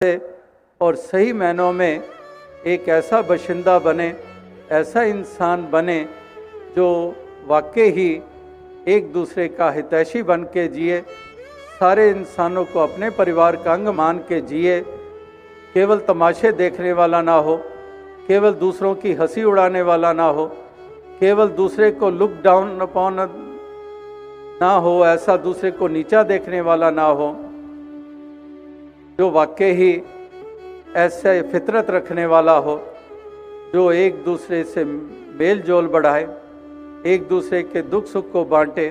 से और सही मायनों में एक ऐसा बाशिंदा बने, ऐसा इंसान बने जो वाकई ही एक दूसरे का हितैषी बन के जिए, सारे इंसानों को अपने परिवार का अंग मान के जिए, केवल तमाशे देखने वाला ना हो, केवल दूसरों की हंसी उड़ाने वाला ना हो, केवल दूसरे को लुक डाउन अपॉन ना हो, ऐसा दूसरे को नीचा देखने वाला ना हो, जो वाकई ही ऐसे फितरत रखने वाला हो, जो एक दूसरे से मेल जोल बढ़ाए, एक दूसरे के दुख सुख को बांटे।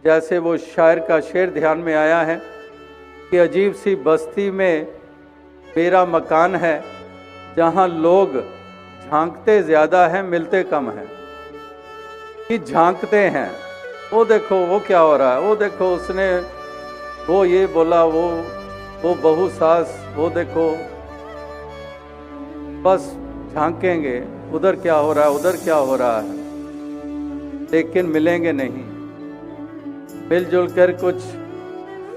जैसे वो शायर का शेर ध्यान में आया है कि अजीब सी बस्ती में मेरा मकान है, जहाँ लोग झांकते ज़्यादा हैं मिलते कम हैं। कि झांकते हैं, वो देखो वो क्या हो रहा है, वो देखो उसने वो ये बोला, वो बहू सास, वो देखो, बस झांकेंगे उधर क्या हो रहा है, उधर क्या हो रहा है, लेकिन मिलेंगे नहीं, मिलजुल कर कुछ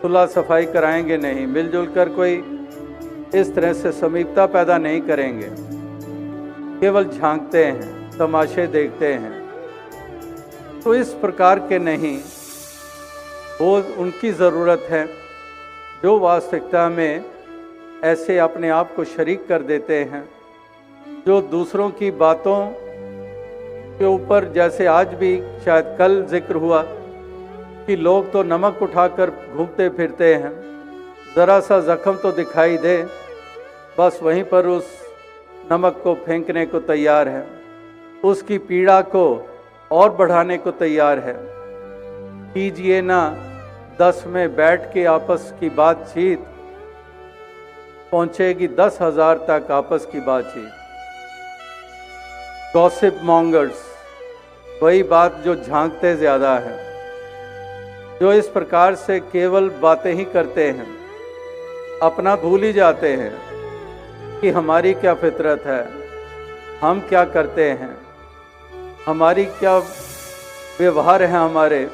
सुलह सफाई कराएंगे नहीं, मिलजुल कर कोई इस तरह से समीपता पैदा नहीं करेंगे, केवल झांकते हैं, तमाशे देखते हैं। तो इस प्रकार के नहीं, वो उनकी ज़रूरत है जो वास्तविकता में ऐसे अपने आप को शरीक कर देते हैं, जो दूसरों की बातों के ऊपर, जैसे आज भी शायद कल जिक्र हुआ कि लोग तो नमक उठाकर घूमते फिरते हैं, ज़रा सा ज़ख्म तो दिखाई दे, बस वहीं पर उस नमक को फेंकने को तैयार है, उसकी पीड़ा को और बढ़ाने को तैयार है। कीजिए ना 10 में बैठ के आपस की बातचीत, पहुंचेगी 10,000 तक आपस की बातचीत। गॉसिप मॉन्गर्स, वही बात जो झांकते ज़्यादा है, जो इस प्रकार से केवल बातें ही करते हैं, अपना भूल ही जाते हैं कि हमारी क्या फितरत है, हम क्या करते हैं, हमारी क्या व्यवहार है हमारे,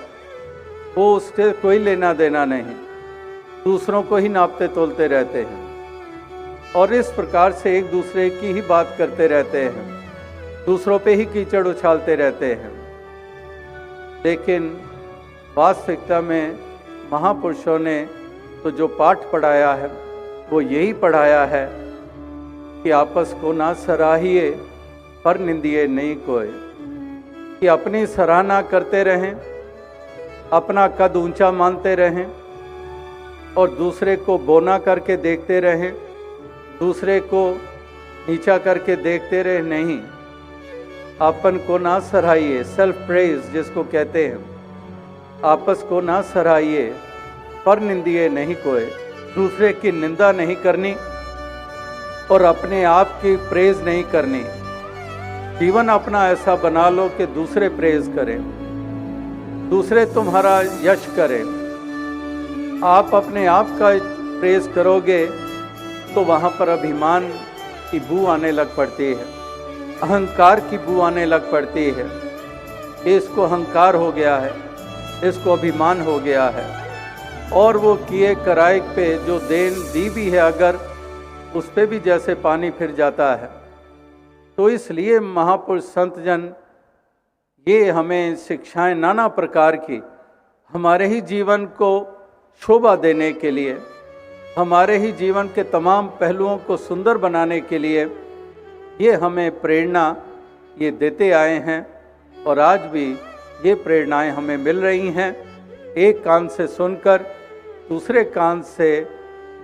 वो उससे कोई लेना देना नहीं, दूसरों को ही नापते तोलते रहते हैं और इस प्रकार से एक दूसरे की ही बात करते रहते हैं, दूसरों पे ही कीचड़ उछालते रहते हैं। लेकिन वास्तविकता में महापुरुषों ने तो जो पाठ पढ़ाया है वो यही पढ़ाया है कि आपस को ना सराहिए पर निंदिए नहीं कोई, कि अपनी सराहना करते रहें, अपना कद ऊंचा मानते रहें और दूसरे को बोना करके देखते रहें, दूसरे को नीचा करके देखते रहे नहीं। अपन को ना सराहिए, सेल्फ प्रेज जिसको कहते हैं, आपस को ना सराहिए पर निंदिए नहीं कोई, दूसरे की निंदा नहीं करनी और अपने आप की प्रेज नहीं करनी। जीवन अपना ऐसा बना लो कि दूसरे प्रेज करें, दूसरे तुम्हारा यश करें। आप अपने आप का प्रेज करोगे तो वहाँ पर अभिमान की बू आने लग पड़ती है, अहंकार की बू आने लग पड़ती है। इसको अहंकार हो गया है, इसको अभिमान हो गया है और वो किए कराए पे जो देन दी भी है, अगर उस पे भी जैसे पानी फिर जाता है। तो इसलिए महापुरुष संत जन ये हमें शिक्षाएं नाना प्रकार की हमारे ही जीवन को शोभा देने के लिए, हमारे ही जीवन के तमाम पहलुओं को सुंदर बनाने के लिए ये हमें प्रेरणा ये देते आए हैं और आज भी ये प्रेरणाएं हमें मिल रही हैं। एक कान से सुनकर दूसरे कान से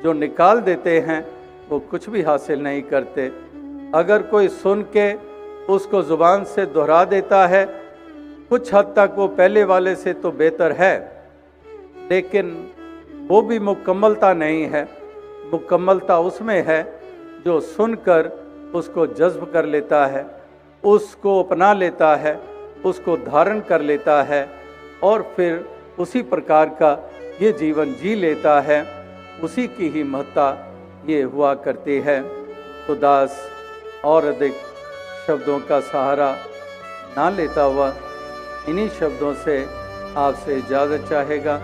जो निकाल देते हैं वो कुछ भी हासिल नहीं करते। अगर कोई सुन के उसको ज़ुबान से दोहरा देता है, कुछ हद तक वो पहले वाले से तो बेहतर है, लेकिन वो भी मुकम्मलता नहीं है। मुकम्मलता उसमें है जो सुनकर उसको जज्ब कर लेता है, उसको अपना लेता है, उसको धारण कर लेता है और फिर उसी प्रकार का ये जीवन जी लेता है। उसी की ही महत्ता ये हुआ करती है। तो दास और अधिक शब्दों का सहारा ना लेता हुआ इन्हीं शब्दों से आपसे इजाज़त चाहेगा।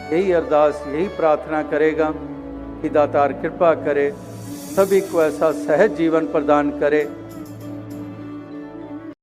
यही अरदास, यही प्रार्थना करेगा कि दातार कृपा करे सभी को ऐसा सहज जीवन प्रदान करे।